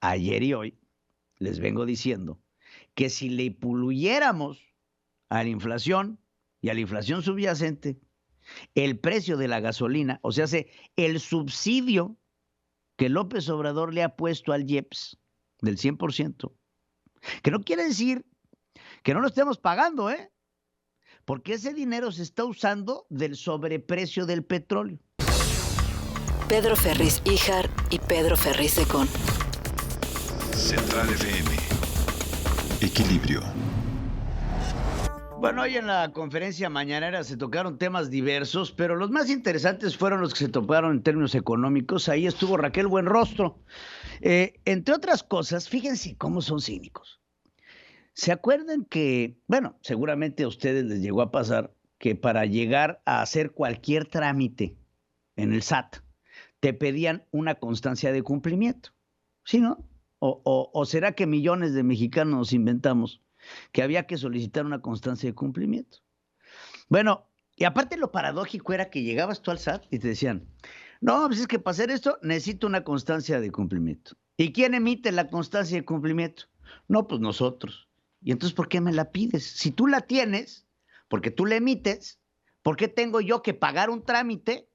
ayer y hoy, les vengo diciendo que si le puluyéramos a la inflación y a la inflación subyacente, el precio de la gasolina, o sea, el subsidio que López Obrador le ha puesto al IEPS del 100%, que no quiere decir que no lo estemos pagando, porque ese dinero se está usando del sobreprecio del petróleo. Pedro Ferriz Híjar y Pedro Ferriz de Con. Central FM. Equilibrio. Bueno, hoy en la conferencia mañanera se tocaron temas diversos, pero los más interesantes fueron los que se tocaron en términos económicos. Ahí estuvo Raquel Buenrostro. Entre otras cosas, fíjense cómo son cínicos. ¿Se acuerdan que, bueno, seguramente a ustedes les llegó a pasar que para llegar a hacer cualquier trámite en el SAT, te pedían una constancia de cumplimiento? ¿Sí, no? ¿O será que millones de mexicanos nos inventamos que había que solicitar una constancia de cumplimiento? Bueno, y aparte lo paradójico era que llegabas tú al SAT y te decían, no, pues es que para hacer esto necesito una constancia de cumplimiento. ¿Y quién emite la constancia de cumplimiento? No, pues nosotros. ¿Y entonces por qué me la pides? Si tú la tienes, porque tú la emites, ¿por qué tengo yo que pagar un trámite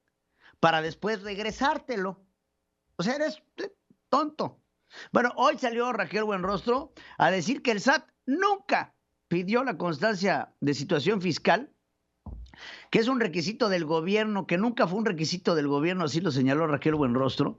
para después regresártelo? O sea, eres tonto. Bueno, hoy salió Raquel Buenrostro a decir que el SAT nunca pidió la constancia de situación fiscal, que es un requisito del gobierno, que nunca fue un requisito del gobierno, así lo señaló Raquel Buenrostro,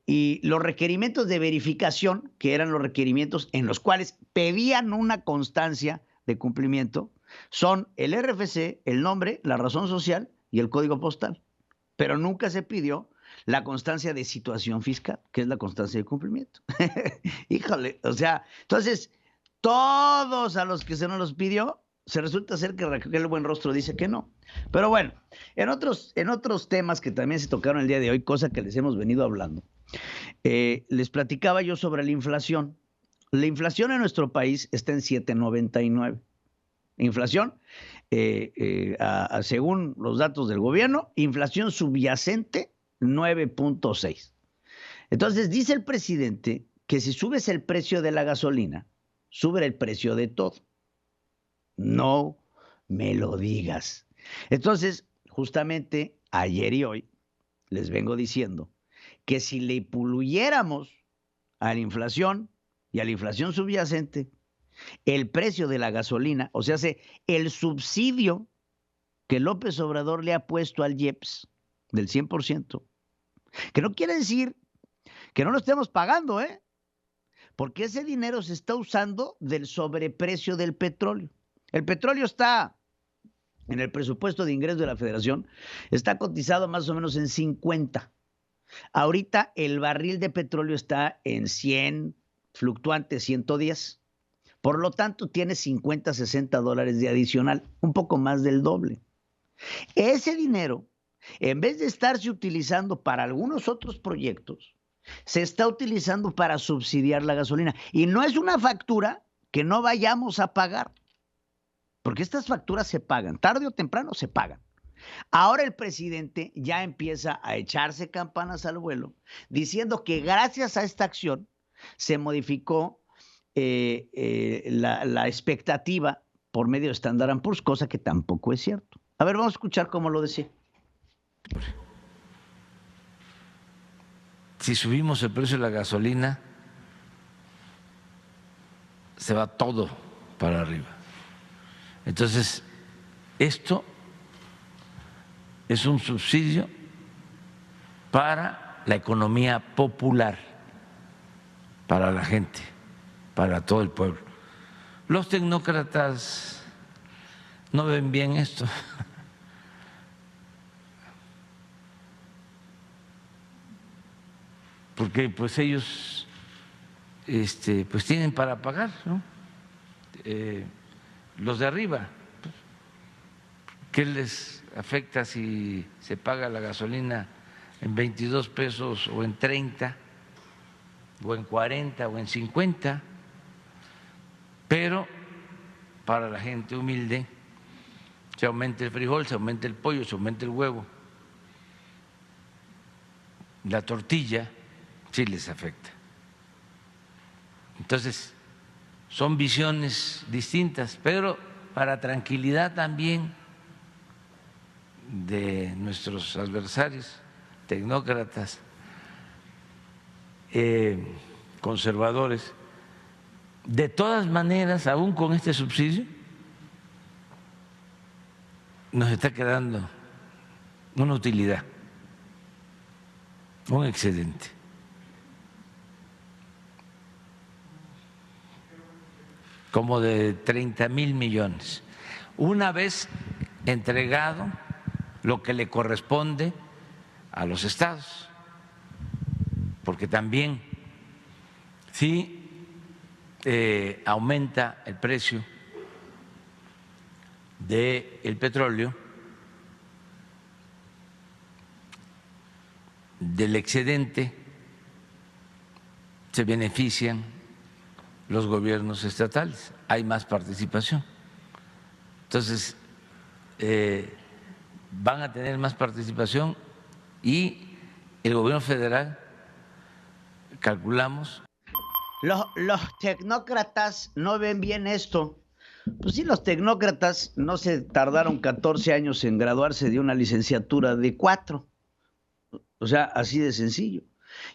y los requerimientos de verificación, que eran los requerimientos en los cuales pedían una constancia de cumplimiento, son el RFC, el nombre, la razón social y el código postal. Pero nunca se pidió la constancia de situación fiscal, que es la constancia de cumplimiento. Híjole, o sea, entonces, todos a los que se nos los pidió, se resulta ser que Raquel Buenrostro dice que no. Pero bueno, en otros temas que también se tocaron el día de hoy, cosa que les hemos venido hablando, les platicaba yo sobre la inflación. La inflación en nuestro país está en 7.99. Inflación, según los datos del gobierno, inflación subyacente 9.6. Entonces dice el presidente que si subes el precio de la gasolina, sube el precio de todo. No me lo digas. Entonces, justamente ayer y hoy les vengo diciendo que si le puluyéramos a la inflación y a la inflación subyacente, el precio de la gasolina, o sea, el subsidio que López Obrador le ha puesto al IEPS del 100%, que no quiere decir que no lo estemos pagando, porque ese dinero se está usando del sobreprecio del petróleo. El petróleo está en el presupuesto de ingresos de la Federación, está cotizado más o menos en 50. Ahorita el barril de petróleo está en 100, fluctuante 110. Por lo tanto, tiene 50, 60 dólares de adicional, un poco más del doble. Ese dinero, en vez de estarse utilizando para algunos otros proyectos, se está utilizando para subsidiar la gasolina. Y no es una factura que no vayamos a pagar, porque estas facturas se pagan, tarde o temprano se pagan. Ahora el presidente ya empieza a echarse campanas al vuelo, diciendo que gracias a esta acción se modificó la expectativa por medio de Standard & Poor's, cosa que tampoco es cierto. A ver, vamos a escuchar cómo lo decía. Si subimos el precio de la gasolina, se va todo para arriba. Entonces, esto es un subsidio para la economía popular, para la gente, para todo el pueblo. Los tecnócratas no ven bien esto. Porque pues ellos pues tienen para pagar, ¿no? Los de arriba, ¿qué les afecta si se paga la gasolina en 22 pesos o en 30 o en 40 o en 50? Pero para la gente humilde se aumenta el frijol, se aumenta el pollo, se aumenta el huevo, la tortilla, sí les afecta. Entonces, son visiones distintas, pero para tranquilidad también de nuestros adversarios, tecnócratas, conservadores, de todas maneras, aún con este subsidio, nos está quedando una utilidad, un excedente. Como de 30,000 millones. Una vez entregado lo que le corresponde a los estados, porque también si aumenta el precio del petróleo, del excedente se benefician los gobiernos estatales, hay más participación. Entonces, van a tener más participación y el gobierno federal, calculamos. Los tecnócratas no ven bien esto. Pues sí, los tecnócratas no se tardaron 14 años en graduarse de una licenciatura de 4. O sea, así de sencillo.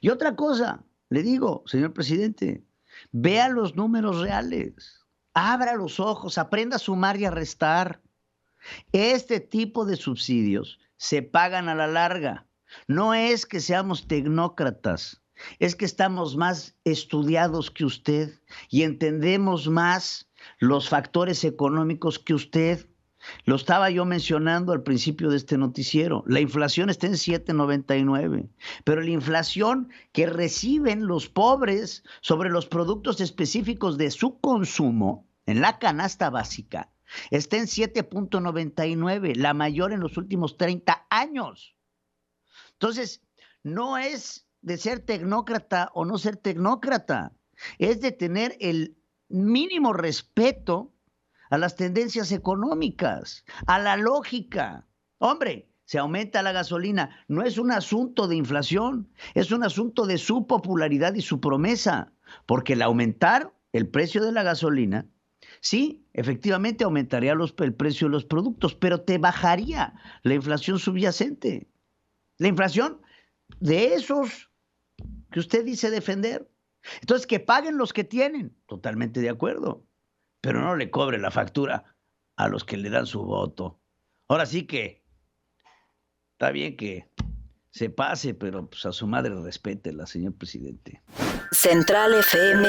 Y otra cosa, le digo, señor presidente, vea los números reales, abra los ojos, aprenda a sumar y a restar. Este tipo de subsidios se pagan a la larga. No es que seamos tecnócratas, es que estamos más estudiados que usted y entendemos más los factores económicos que usted. Lo estaba yo mencionando al principio de este noticiero. La inflación está en 7.99, pero la inflación que reciben los pobres sobre los productos específicos de su consumo en la canasta básica está en 7.99, la mayor en los últimos 30 años. Entonces, no es de ser tecnócrata o no ser tecnócrata, es de tener el mínimo respeto a las tendencias económicas, a la lógica. Hombre, se aumenta la gasolina, no es un asunto de inflación, es un asunto de su popularidad y su promesa, porque el aumentar el precio de la gasolina, sí, efectivamente aumentaría el precio de los productos, pero te bajaría la inflación subyacente. La inflación de esos que usted dice defender. Entonces, que paguen los que tienen, totalmente de acuerdo, pero no le cobre la factura a los que le dan su voto. Ahora sí que está bien que se pase, pero pues a su madre respétela, señor presidente. Central FM